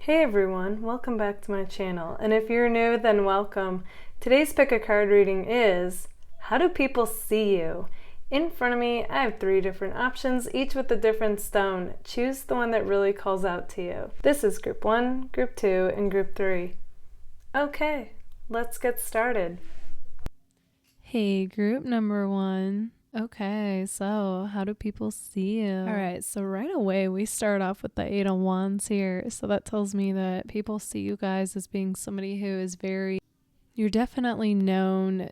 Hey everyone, welcome back to my channel, and if you're new, then welcome. Today's pick a card reading is, how do people see you? In front of me, I have 3 different options, each with a different stone. Choose the one that really calls out to you. This is group 1, group 2, and group 3. Okay, let's get started. Hey, group number 1. Okay, so how do people see you? All right, so right away we start off with the 8 of Wands here. So that tells me that people see you guys as being somebody who is you're definitely known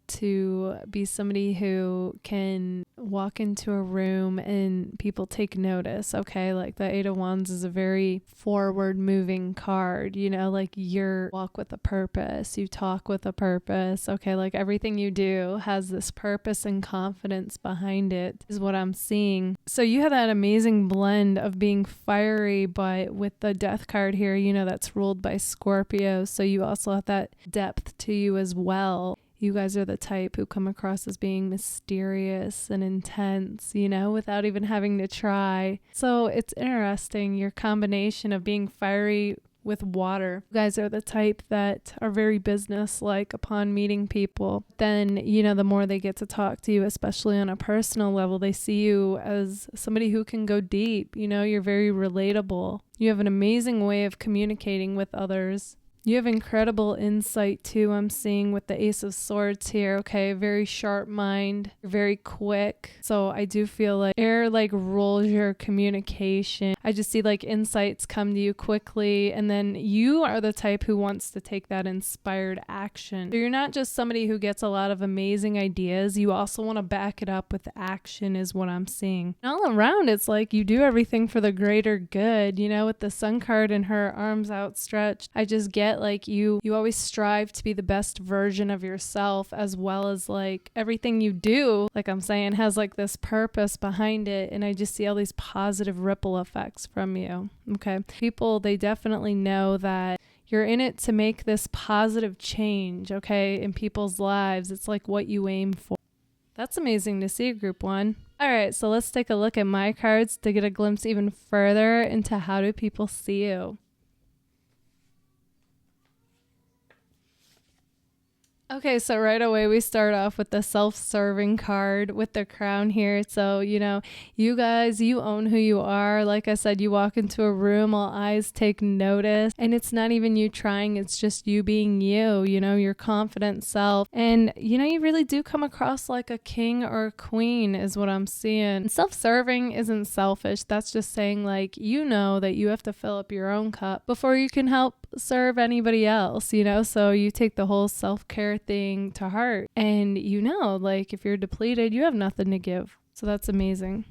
to be somebody who can walk into a room and people take notice. Okay, like the 8 of Wands is a very forward moving card, like you walk with a purpose, you talk with a purpose. Okay, like everything you do has this purpose and confidence behind it is what I'm seeing. So you have that amazing blend of being fiery, but with the death card here, that's ruled by Scorpio, so you also have that depth to you as well. You guys are the type who come across as being mysterious and intense, without even having to try. So it's interesting, your combination of being fiery with water. You guys are the type that are very business-like upon meeting people. Then, the more they get to talk to you, especially on a personal level, they see you as somebody who can go deep. You're very relatable. You have an amazing way of communicating with others. You have incredible insight too, I'm seeing with the Ace of Swords here. Okay, very sharp mind, very quick. So I do feel like air rules your communication. I just see insights come to you quickly, and then you are the type who wants to take that inspired action. So you're not just somebody who gets a lot of amazing ideas, you also want to back it up with action is what I'm seeing. And all around, it's like you do everything for the greater good, with the Sun card and her arms outstretched. I just get you always strive to be the best version of yourself, as well as everything you do, I'm saying, has this purpose behind it, and I just see all these positive ripple effects from you. Okay, people, they definitely know that you're in it to make this positive change, okay, in people's lives. It's what you aim for. That's amazing to see, group 1. All right, so let's take a look at my cards to get a glimpse even further into how do people see you. Okay, so right away we start off with the self-serving card with the crown here. So, you guys, you own who you are. Like I said, you walk into a room, all eyes take notice, and it's not even you trying, it's just you being you, your confident self. And, you really do come across like a king or a queen is what I'm seeing. Self-serving isn't selfish. That's just saying that you have to fill up your own cup before you can help serve anybody else, so you take the whole self-care thing to heart, and if you're depleted, you have nothing to give. So that's amazing.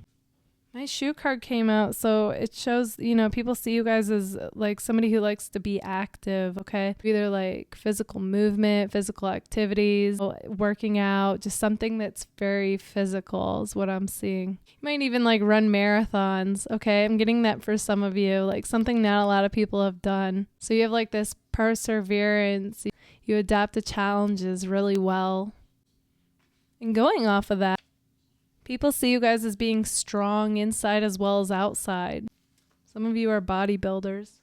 My shoe card came out, so it shows, people see you guys as somebody who likes to be active, okay? Either physical movement, physical activities, working out, just something that's very physical is what I'm seeing. You might even run marathons, okay? I'm getting that for some of you, something not a lot of people have done. So you have this perseverance, you adapt to challenges really well. And going off of that, people see you guys as being strong inside as well as outside. Some of you are bodybuilders.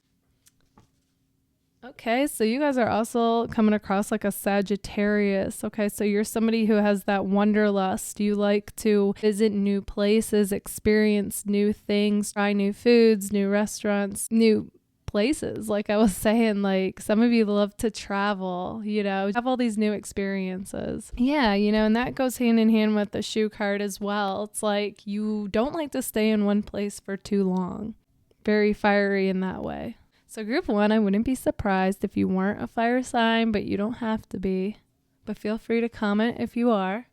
Okay, so you guys are also coming across like a Sagittarius. Okay, so you're somebody who has that wanderlust. You like to visit new places, experience new things, try new foods, new restaurants, new places. Like I was saying, some of you love to travel, have all these new experiences. Yeah, and that goes hand in hand with the shoe card as well. It's you don't like to stay in one place for too long. Very fiery in that way. So group 1, I wouldn't be surprised if you weren't a fire sign, but you don't have to be. But feel free to comment if you are.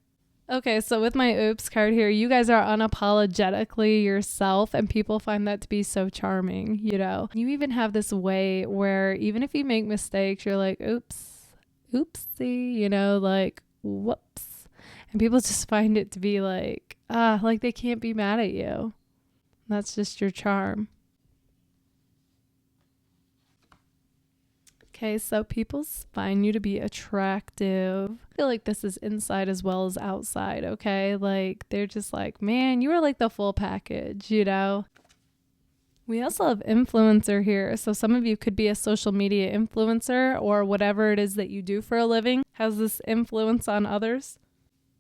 Okay, so with my oops card here, you guys are unapologetically yourself, and people find that to be so charming, You even have this way where even if you make mistakes, you're oops, oopsie, whoops. And people just find it to be they can't be mad at you. That's just your charm. Okay, so people find you to be attractive. I feel like this is inside as well as outside, okay? They're just man, you are the full package, We also have influencer here. So some of you could be a social media influencer, or whatever it is that you do for a living has this influence on others.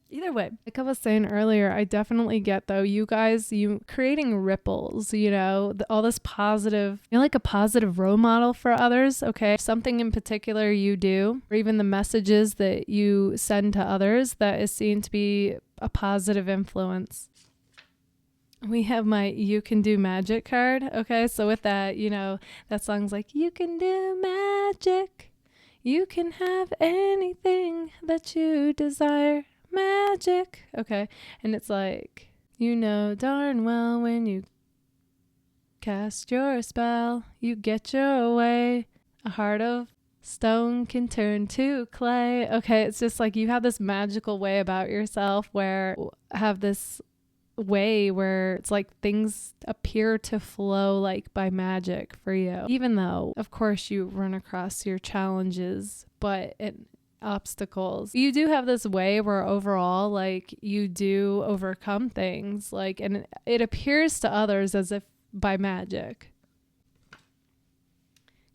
Either way, like I was saying earlier, I definitely get though, you guys, you creating ripples, all this positive, you're like a positive role model for others, okay? Something in particular you do, or even the messages that you send to others that is seen to be a positive influence. We have my You Can Do Magic card, okay? So with that, that song's like, you can do magic, you can have anything that you desire. Magic. Okay. And it's like, darn well when you cast your spell, you get your way. A heart of stone can turn to clay. Okay. It's just like you have this magical way about yourself where have this way where it's like things appear to flow like by magic for you. Even though, of course, you run across your challenges, but obstacles, you do have this way where overall like you do overcome things, like, and it appears to others as if by magic.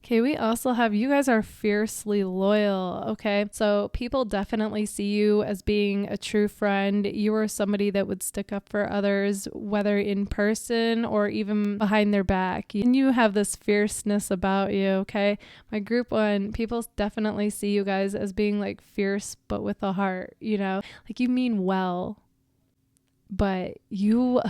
Okay, we also have, you guys are fiercely loyal, okay? So people definitely see you as being a true friend. You are somebody that would stick up for others, whether in person or even behind their back. And you have this fierceness about you, okay? My group one, people definitely see you guys as being like fierce, but with a heart, like you mean well, but you're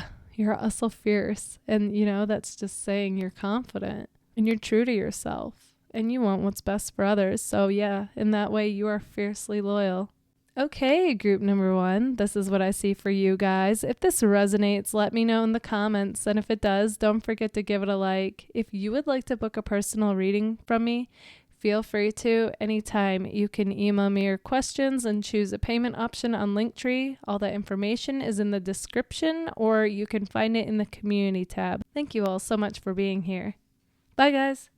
also fierce. And, that's just saying you're confident. And you're true to yourself and you want what's best for others. So yeah, in that way, you are fiercely loyal. Okay, group number 1, this is what I see for you guys. If this resonates, let me know in the comments. And if it does, don't forget to give it a like. If you would like to book a personal reading from me, feel free to anytime. You can email me your questions and choose a payment option on Linktree. All that information is in the description, or you can find it in the community tab. Thank you all so much for being here. Bye, guys.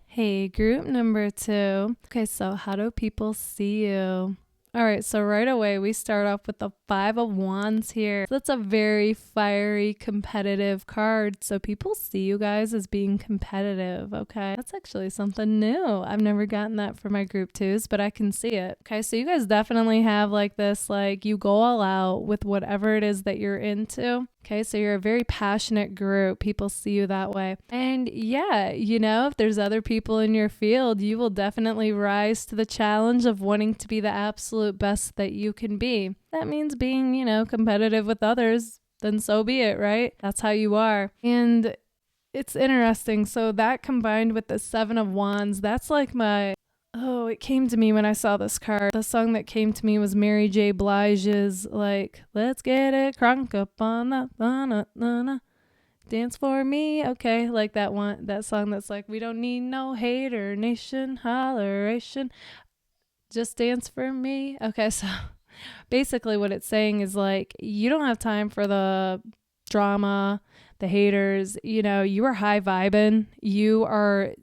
Hey, group number 2. Okay, so how do people see you? All right, so right away, we start off with the 5 of Wands here. So that's a very fiery, competitive card. So people see you guys as being competitive, okay? That's actually something new. I've never gotten that for my group 2s, but I can see it. Okay, so you guys definitely have like this, like you go all out with whatever it is that you're into. Okay, so you're a very passionate group. People see you that way. And yeah, if there's other people in your field, you will definitely rise to the challenge of wanting to be the absolute best that you can be. That means being, competitive with others, then so be it, right? That's how you are. And it's interesting. So that combined with the 7 of Wands, that's like it came to me when I saw this card. The song that came to me was Mary J. Blige's like, let's get it crunk up on the na dance for me. Okay, like that song that's like, we don't need no hater nation holleration, just dance for me. Okay, so basically what it's saying is like, you don't have time for the drama, the haters, you are high vibing, you are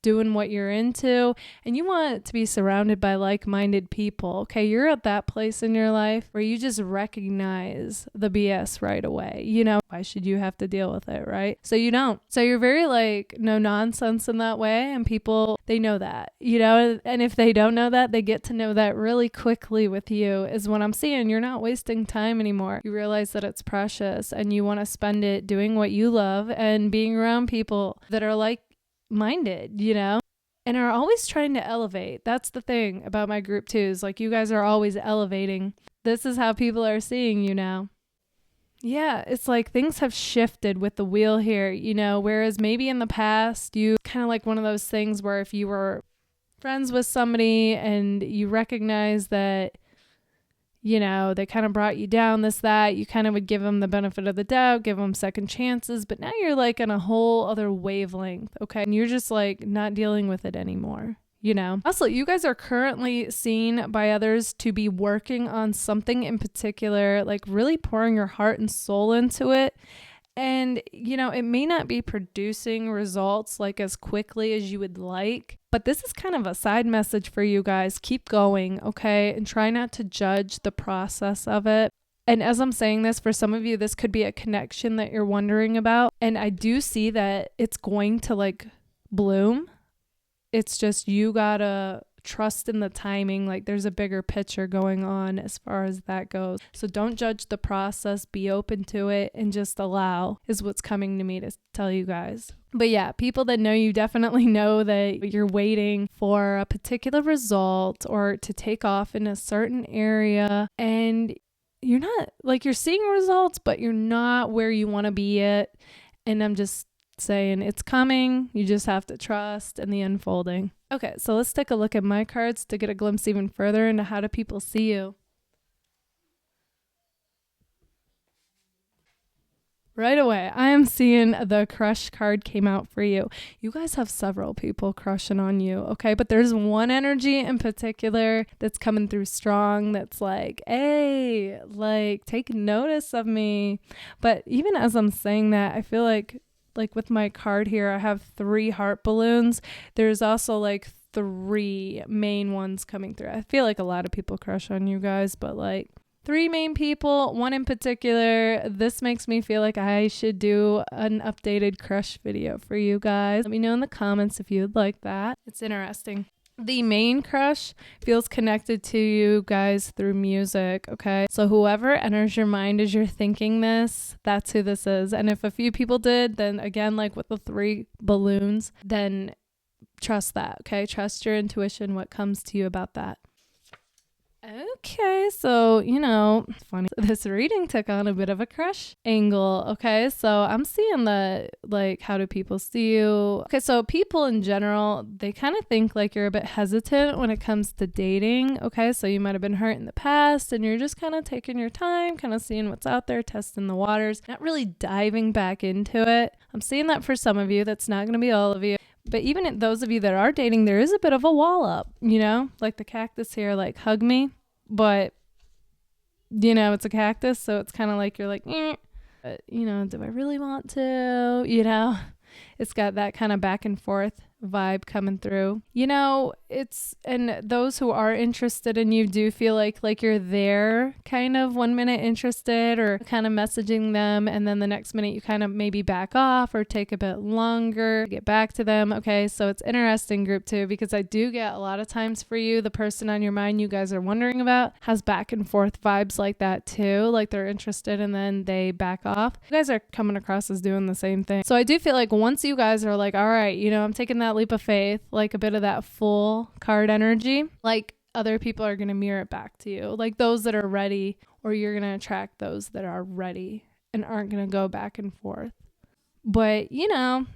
doing what you're into, and you want to be surrounded by like-minded people. Okay, you're at that place in your life where you just recognize the BS right away. Why should you have to deal with it, right? So you don't. So you're very like no nonsense in that way, and people, they know that, and if they don't know that, they get to know that really quickly with you, is what I'm seeing. You're not wasting time anymore. You realize that it's precious and you want to spend it doing what you love and being around people that are like minded, and are always trying to elevate. That's the thing about my group 2s. Like, you guys are always elevating. This is how people are seeing you now. Yeah, it's like things have shifted with the wheel here, whereas maybe in the past, you kind of like one of those things where if you were friends with somebody and you recognize that, they kind of brought you down, this, that, you kind of would give them the benefit of the doubt, give them second chances, but now you're like on a whole other wavelength, okay? And you're just like not dealing with it anymore, Also, you guys are currently seen by others to be working on something in particular, like really pouring your heart and soul into it. And, it may not be producing results like as quickly as you would like, but this is kind of a side message for you guys. Keep going, okay? And try not to judge the process of it. And as I'm saying this, for some of you, this could be a connection that you're wondering about. And I do see that it's going to like bloom. It's just you gotta trust in the timing. Like there's a bigger picture going on as far as that goes. So don't judge the process, be open to it, and just allow is what's coming to me to tell you guys. But yeah, people that know you definitely know that you're waiting for a particular result or to take off in a certain area, and you're not, like, you're seeing results, but you're not where you want to be yet. And I'm just saying it's coming. You just have to trust in the unfolding. Okay, so let's take a look at my cards to get a glimpse even further into how do people see you. Right away, I am seeing the crush card came out for you. You guys have several people crushing on you, okay? But there's one energy in particular that's coming through strong that's like, hey, like, take notice of me. But even as I'm saying that, I feel like with my card here, I have 3 heart balloons. There's also like 3 main ones coming through. I feel like a lot of people crush on you guys, but like 3 main people, 1 in particular. This makes me feel like I should do an updated crush video for you guys. Let me know in the comments if you'd like that. It's interesting. The main crush feels connected to you guys through music, okay? So whoever enters your mind as you're thinking this, that's who this is. And if a few people did, then again, like with the 3 balloons, then trust that, okay? Trust your intuition, what comes to you about that. Okay, so, funny. This reading took on a bit of a crush angle, okay? So I'm seeing the, like, how do people see you? Okay, so people in general, they kind of think like you're a bit hesitant when it comes to dating, okay? So you might have been hurt in the past and you're just kind of taking your time, kind of seeing what's out there, testing the waters, not really diving back into it. I'm seeing that for some of you. That's not going to be all of you. But even those of you that are dating, there is a bit of a wall up, like the cactus here, like hug me. But, it's a cactus. So it's kind of like you're like, but, do I really want to? It's got that kind of back and forth vibe coming through. And those who are interested in you do feel like you're there, kind of 1 minute interested or kind of messaging them, and then the next minute you kind of maybe back off or take a bit longer to get back to them. Okay, so it's interesting, group 2, because I do get a lot of times for you, the person on your mind you guys are wondering about has back and forth vibes like that too, like they're interested and then they back off. You guys are coming across as doing the same thing. So I do feel like once you guys are like, all right, I'm taking that leap of faith, like a bit of that full card energy, like other people are going to mirror it back to you, like those that are ready, or you're going to attract those that are ready and aren't going to go back and forth. But either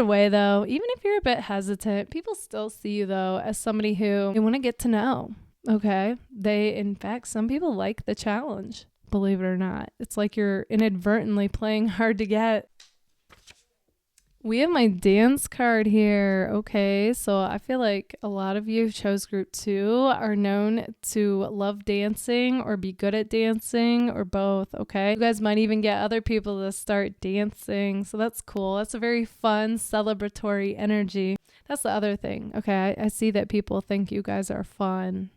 way though, even if you're a bit hesitant, people still see you though as somebody who they want to get to know. Okay, in fact, some people like the challenge, believe it or not. It's like you're inadvertently playing hard to get. We have my dance card here. Okay, so I feel like a lot of you who chose group 2 are known to love dancing or be good at dancing or both, okay? You guys might even get other people to start dancing, so that's cool. That's a very fun, celebratory energy. That's the other thing, okay? I see that people think you guys are fun.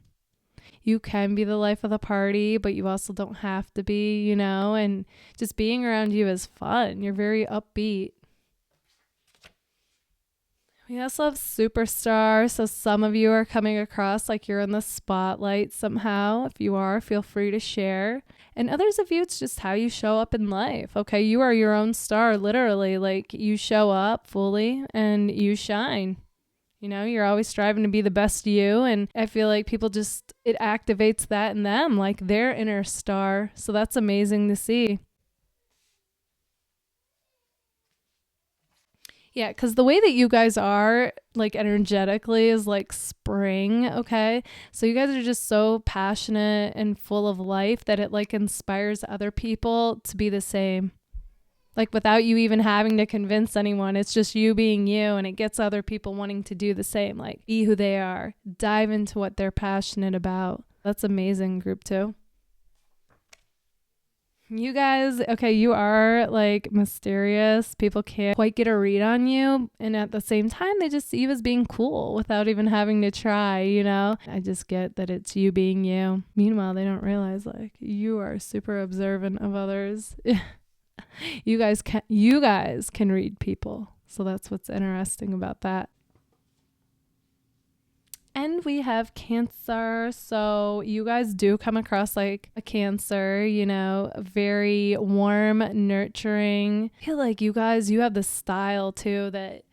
You can be the life of the party, but you also don't have to be, and just being around you is fun. You're very upbeat. We also have superstar, so some of you are coming across like you're in the spotlight somehow. If you are, feel free to share. And others of you, it's just how you show up in life, okay? You are your own star, literally. Like, you show up fully and you shine. You're always striving to be the best you, and I feel like people it activates that in them, like their inner star. So that's amazing to see. Yeah, because the way that you guys are, like, energetically is like spring, okay? So you guys are just so passionate and full of life that it, like, inspires other people to be the same. Like, without you even having to convince anyone, it's just you being you, and it gets other people wanting to do the same, like, be who they are, dive into what they're passionate about. That's amazing, group 2. You guys, okay, you are like mysterious. People can't quite get a read on you. And at the same time, they just see you as being cool without even having to try, you know? I just get that it's you being you. Meanwhile, they don't realize like you are super observant of others. You guys can read people. So that's what's interesting about that. And we have Cancer. So you guys do come across like a Cancer, you know, very warm, nurturing. I feel like you guys, you have the style too that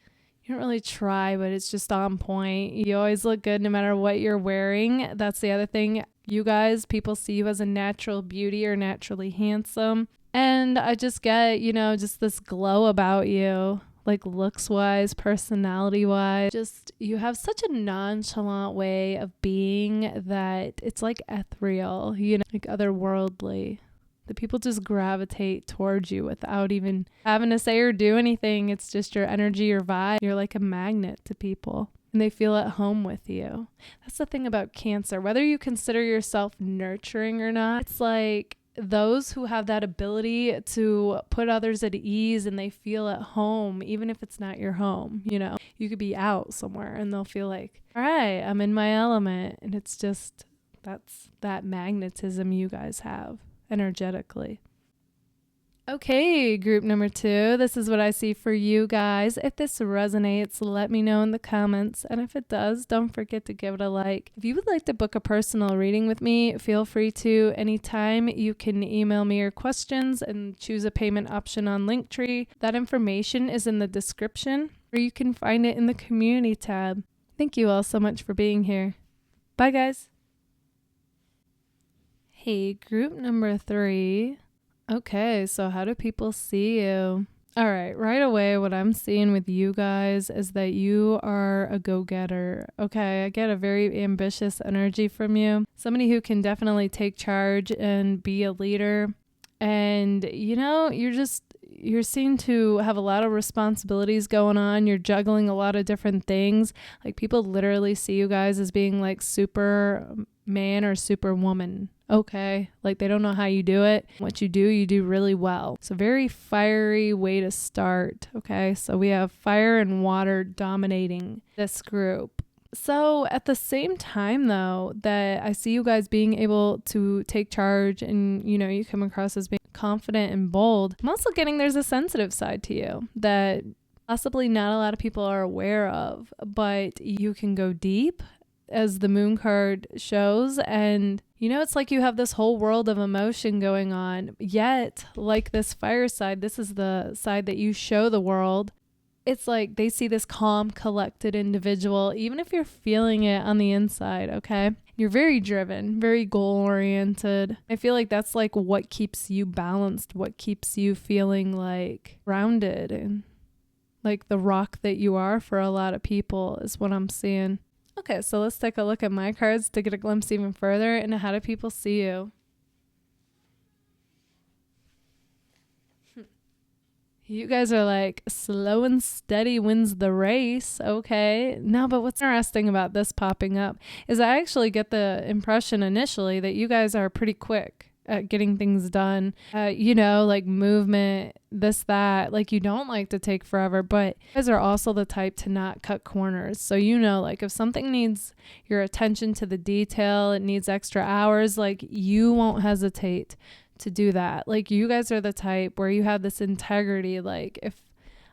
you don't really try, but it's just on point. You always look good no matter what you're wearing. That's the other thing. You guys, people see you as a natural beauty or naturally handsome. And I just get, you know, just this glow about you. Like looks wise, personality wise, just you have such a nonchalant way of being that it's like ethereal, you know, like otherworldly. The people just gravitate towards you without even having to say or do anything. It's just your energy, your vibe. You're like a magnet to people and they feel at home with you. That's the thing about Cancer. Whether you consider yourself nurturing or not, it's like those who have that ability to put others at ease and they feel at home, even if it's not your home, you know, you could be out somewhere and they'll feel like, all right, I'm in my element. And it's just, that's that magnetism you guys have energetically. Okay, group number 2, this is what I see for you guys. If this resonates, let me know in the comments. And if it does, don't forget to give it a like. If you would like to book a personal reading with me, feel free to anytime. You can email me your questions and choose a payment option on Linktree. That information is in the description, or you can find it in the community tab. Thank you all so much for being here. Bye, guys. Hey, group number 3. Okay, so how do people see you? All right away, what I'm seeing with you guys is that you are a go-getter. Okay, I get a very ambitious energy from you. Somebody who can definitely take charge and be a leader. And, you know, you're seen to have a lot of responsibilities going on. You're juggling a lot of different things. Like people literally see you guys as being like Superman or Superwoman. Okay, like they don't know how you do it. What you do really well. So very fiery way to start. Okay, so we have fire and water dominating this group. So at the same time though, that I see you guys being able to take charge and, you know, you come across as being confident and bold, I'm also getting there's a sensitive side to you that possibly not a lot of people are aware of, but you can go deep as the moon card shows. And, you know, it's like you have this whole world of emotion going on, yet like this fire side, this is the side that you show the world. It's like they see this calm, collected individual, even if you're feeling it on the inside, okay? You're very driven, very goal-oriented. I feel like that's like what keeps you balanced, what keeps you feeling like grounded and like the rock that you are for a lot of people is what I'm seeing. Okay, so let's take a look at my cards to get a glimpse even further into how do people see you. You guys are like slow and steady wins the race. Okay. No, but what's interesting about this popping up is I actually get the impression initially that you guys are pretty quick at getting things done. You know, like movement, this, that, like you don't like to take forever, but you guys are also the type to not cut corners. So, you know, like if something needs your attention to the detail, it needs extra hours, like you won't hesitate to do that. Like you guys are the type where you have this integrity. Like if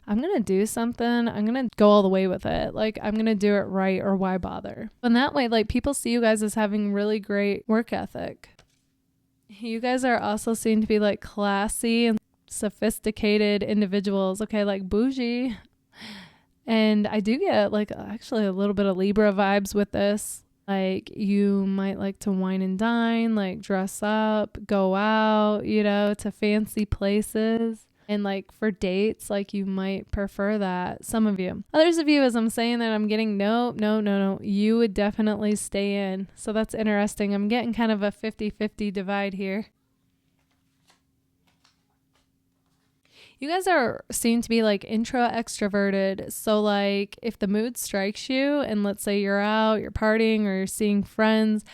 I'm going to do something, I'm going to go all the way with it. Like I'm going to do it right, or why bother? And that way, like people see you guys as having really great work ethic. You guys are also seen to be like classy and sophisticated individuals. Okay. Like bougie. And I do get like actually a little bit of Libra vibes with this. Like you might like to wine and dine, like dress up, go out, you know, to fancy places. And like for dates, like you might prefer that. Some of you. Others of you, as I'm saying that, I'm getting no. You would definitely stay in. So that's interesting. I'm getting kind of a 50-50 divide here. You guys are seen to be like intro extroverted. So like if the mood strikes you and let's say you're out, you're partying or you're seeing friends,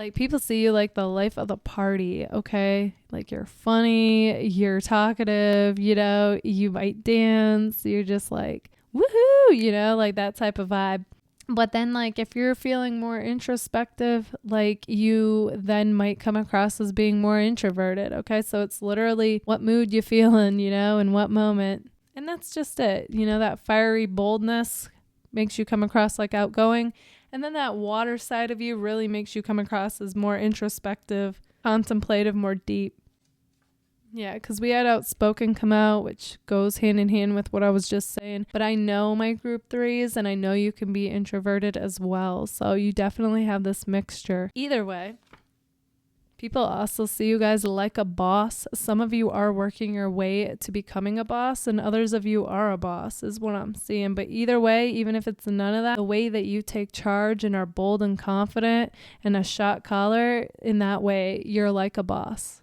Like people see you like the life of the party, okay? Like you're funny, you're talkative, you know, you might dance, you're just like, woohoo, you know, like that type of vibe. But then like if you're feeling more introspective, like you then might come across as being more introverted, okay? So it's literally what mood you feel in, you know, in what moment. And that's just it. You know, that fiery boldness makes you come across like outgoing. And then that water side of you really makes you come across as more introspective, contemplative, more deep. Yeah, because we had outspoken come out, which goes hand in hand with what I was just saying. But I know my group threes, and I know you can be introverted as well. So you definitely have this mixture. Either way, people also see you guys like a boss. Some of you are working your way to becoming a boss, and others of you are a boss, is what I'm seeing. But either way, even if it's none of that, the way that you take charge and are bold and confident and a shot caller, in that way, you're like a boss.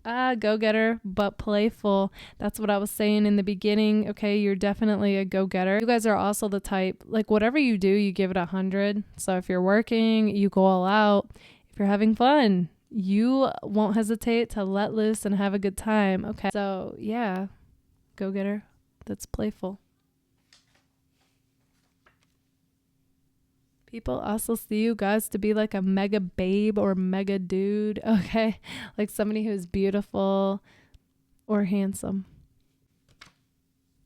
Go-getter, but playful. That's what I was saying in the beginning. Okay, you're definitely a go-getter. You guys are also the type, like whatever you do, you give it 100. So if you're working, you go all out. If you're having fun, you won't hesitate to let loose and have a good time. Okay, so yeah, go-getter, that's playful. People also see you guys to be like a mega babe or mega dude, okay? Like somebody who's beautiful or handsome.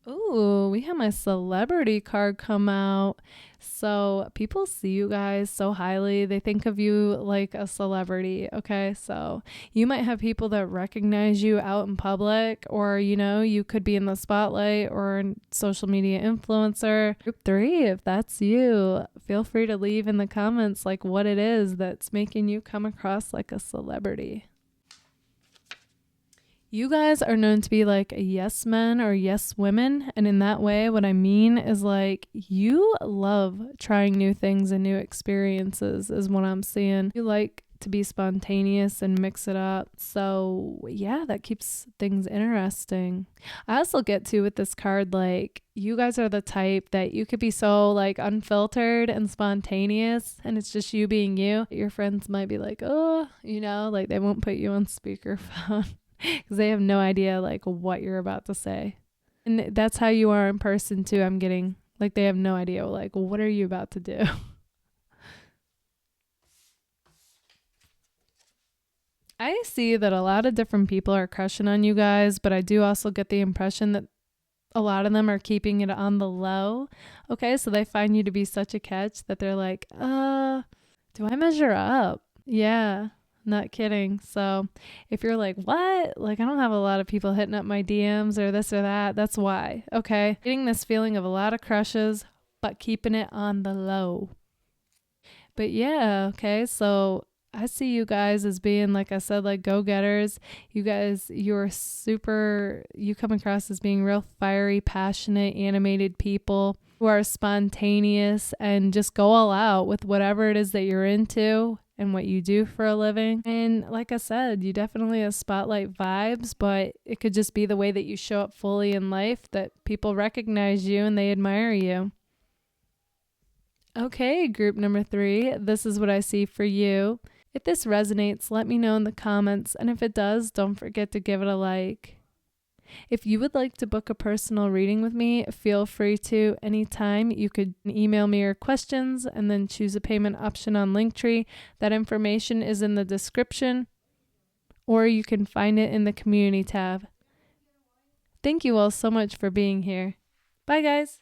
Ooh, we have my celebrity card come out. So people see you guys so highly. They think of you like a celebrity, okay? So you might have people that recognize you out in public, or, you know, you could be in the spotlight or a social media influencer. Group 3, if that's you, feel free to leave in the comments like what it is that's making you come across like a celebrity. You guys are known to be like yes men or yes women. And in that way, what I mean is like you love trying new things and new experiences is what I'm seeing. You like to be spontaneous and mix it up. So yeah, that keeps things interesting. I also get to with this card, like you guys are the type that you could be so like unfiltered and spontaneous and it's just you being you. Your friends might be like, oh, you know, like they won't put you on speakerphone. Because they have no idea like what you're about to say. And that's how you are in person too. I'm getting like they have no idea like what are you about to do. I see that a lot of different people are crushing on you guys, but I do also get the impression that a lot of them are keeping it on the low. Okay, so they find you to be such a catch that they're like, do I measure up? Yeah. Not kidding. So if you're like, what? Like, I don't have a lot of people hitting up my DMs or this or that. That's why. Okay. Getting this feeling of a lot of crushes, but keeping it on the low. But yeah. Okay. So I see you guys as being, like I said, like go-getters. You guys, you come across as being real fiery, passionate, animated people who are spontaneous and just go all out with whatever it is that you're into and what you do for a living. And like I said, you definitely have spotlight vibes, but it could just be the way that you show up fully in life that people recognize you and they admire you. Okay, group number 3, this is what I see for you. If this resonates, let me know in the comments. And if it does, don't forget to give it a like. If you would like to book a personal reading with me, feel free to anytime. You could email me your questions and then choose a payment option on Linktree. That information is in the description, or you can find it in the community tab. Thank you all so much for being here. Bye, guys.